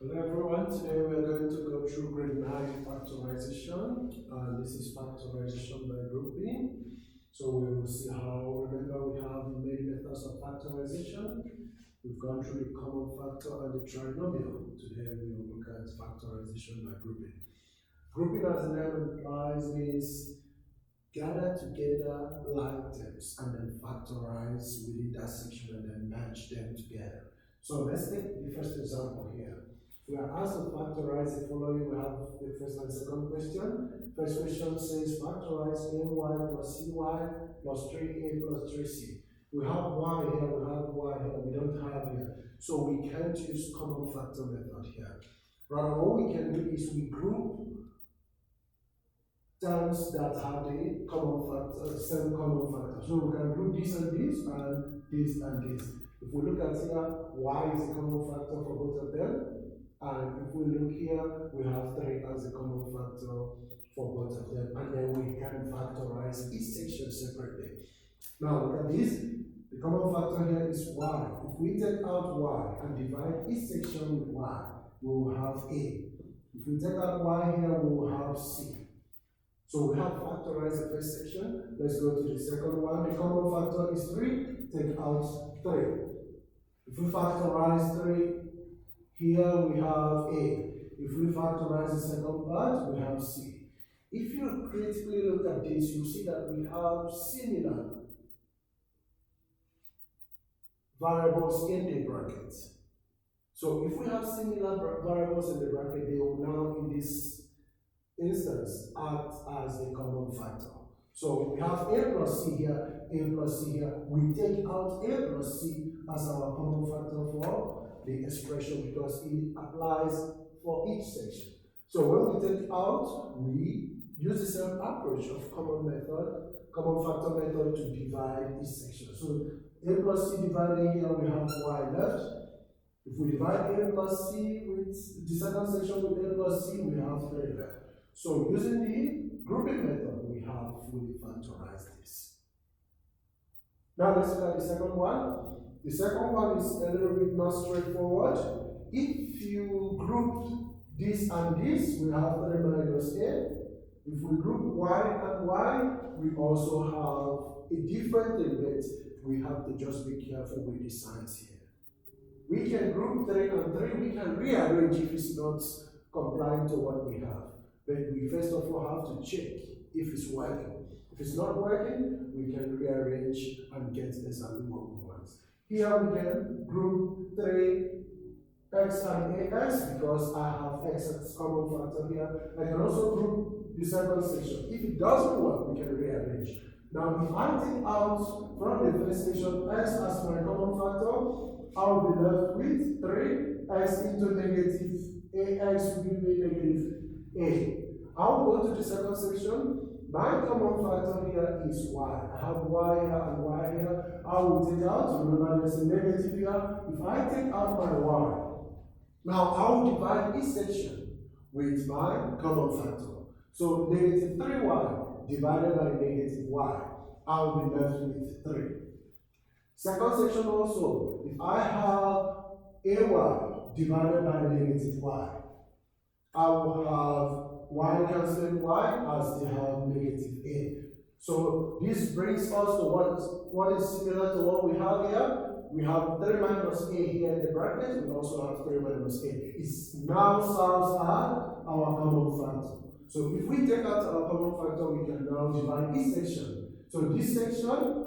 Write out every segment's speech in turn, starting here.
Hello everyone, today we are going to go through grade 9 factorization, and this is factorization by grouping. So we will see how, remember we have many methods of factorization. We've gone through the common factor and the trinomial. Today we will look at factorization by grouping. Grouping, as the name implies, means gather together like terms and then factorize within that section and then match them together. So let's take the first example here. We are asked to factorize the following. We have the first and second question. First question says factorize ay plus cy plus 3a plus 3c. We have y here, we have y here, we don't have here. So we can't use common factor method here. Rather, what we can do is we group terms that have the common factor, same common factor. So we can group this and this and this and this. If we look at here, y is a common factor for both of them. And if we look here, we have 3 as a common factor for both of them. And then we can factorize each section separately. Now look at this. The common factor here is y. If we take out y and divide each section with y, we will have a. If we take out y here, we will have c. So we have factorized the first section. Let's go to the second one. The common factor is 3. Take out 3. If we factorize 3, here we have a. If we factorize the second part, we have c. If you critically look at this, you see that we have similar variables in the bracket. So if we have similar variables in the bracket, they will now in this instance act as a common factor. So we have a plus c here, a plus c here. We take out a plus c as our common factor for the expression because it applies for each section. So when we take out, we use the same approach of common factor method to divide each section. So a plus c divided here, we have y left. If we divide a plus c with the second section with a plus c, we have 3 left. So using the grouping method, we have fully factorized this. Now let's look at the second one. The second one is a little bit more straightforward. If you group this and this, we have 3 minus a. If we group y and y, we also have a different thing, but we have to just be careful with the signs here. We can group 3 and 3, we can rearrange if it's not complying to what we have. But we first of all have to check if it's working. If it's not working, we can rearrange and get exactly what we want. Here we can group 3x and ax because I have x as common factor here. I can also group the second section. If it doesn't work, we can rearrange. Now, if I take out from the first section x as my common factor, I'll be left with 3x into negative ax will give me negative a. I'll go to the second section. My common factor here is y. I have y here and y here. I will take out, remember there's a negative here. If I take out my y, now I will divide each section with my common factor. So negative 3y divided by negative y. I will be left with 3. Second section also, if I have ay divided by negative y, I will have y cancelling y as they have negative a. So this brings us to what is similar to what we have here. We have 3 minus a here in the bracket. We also have 3 minus a. It now serves as our common factor. So if we take out our common factor, we can now divide this section. So this section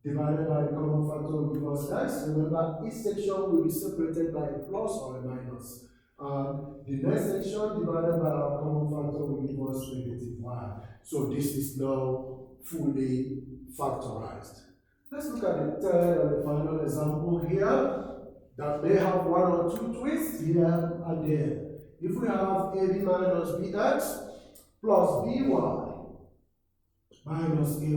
divided by the common factor will give us x. Remember, each section will be separated by a plus or a minus. The next section divided by our common factor will give us negative y. So this is now fully factorized. Let's look at the third and the final example here that may have 1 or 2 twists here and there. If we have ab minus bx plus by minus ay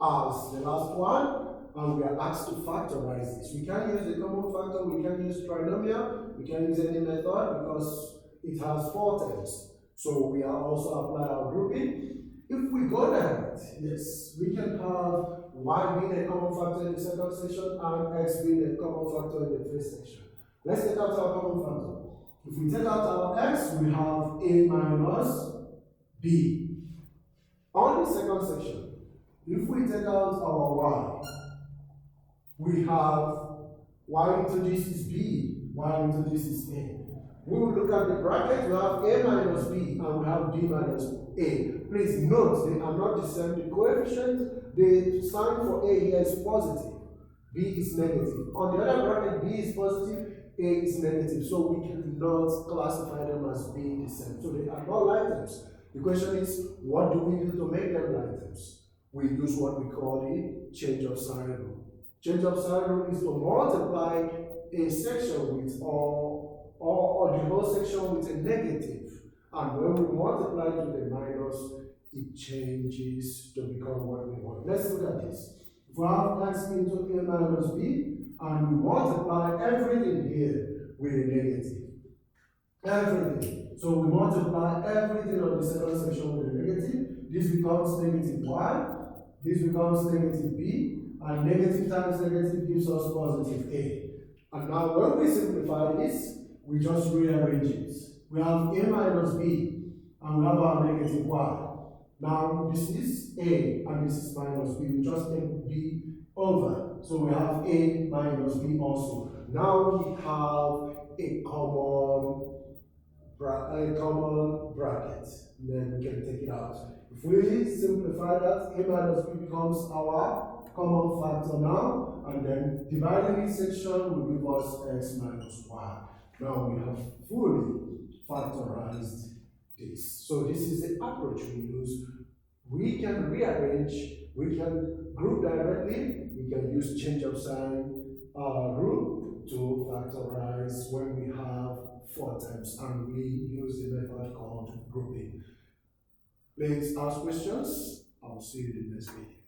as the last one, and we are asked to factorize this. We can use the common factor, we can use trinomial, we can use any method because it has 4 terms. So we are also apply our grouping. If we go that, yes, we can have y being a common factor in the second section and x being a common factor in the first section. Let's take out our common factor. If we take out our x, we have a minus b. On the second section, if we take out our y, we have y into this is b, y into this is a. We will look at the bracket, we have a minus b, and we have b minus a. Please note, they are not the same. The coefficient, the sign for a here is positive, b is negative. On the other bracket, b is positive, a is negative. So we cannot classify them as being the same. So they are not like terms. The question is, what do we do to make them like terms? We use what we call the change of sign rule. Change of sign rule is to multiply a section with or the whole section with a negative. And when we multiply to the minus, it changes to become what we want. Let's look at this. If we have x into a minus b, and we multiply everything here with a negative. Everything. So we multiply everything on the second section with a negative. This becomes negative y. This becomes negative b. And negative times negative gives us positive a. And now when we simplify this, we just rearrange it. We have a minus b, and we have our negative y. Now this is a, and this is minus b. We just take b over. So we have a minus b also. Now we have a common bracket. Then we can take it out. If we simplify that, a minus b becomes our common factor now, and then dividing this section will give us x minus y. Now we have fully factorized this. So this is the approach we use. We can rearrange, we can group directly, we can use change of sign rule to factorize when we have 4 terms, and we use the method called grouping. Please ask questions. I'll see you in the next video.